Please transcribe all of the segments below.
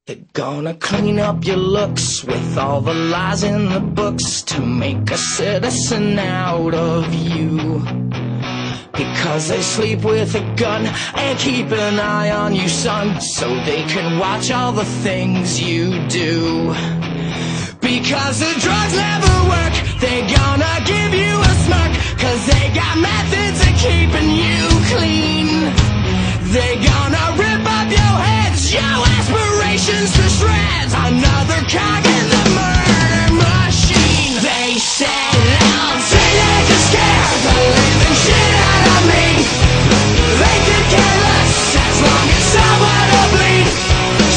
They're gonna clean up your looks with all the lies in the books to make a citizen out of you. Because they sleep with a gun and keep an eye on you, son, so they can watch all the things you do. Because the drugs never work, they're gonna give you a smirk, cause they got methods of keeping you clean. They're gonna rip up your heads, your aspirations to shreds, another cog in the murder machine. They said I'll take it to scare the living shit out of me. They could care less as long as someone will bleed.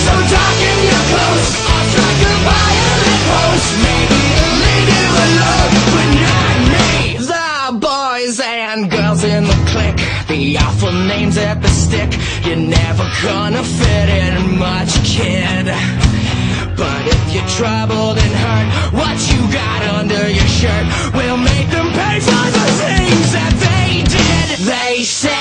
So darken your clothes or strike a violent pose. Maybe it'll lead you alone, but not me. The boys and girls in the clique, the awful names at the stick. You're never gonna fit in much, kid. But if you're troubled and hurt, what you got under your shirt will make them pay for the things that they did. They said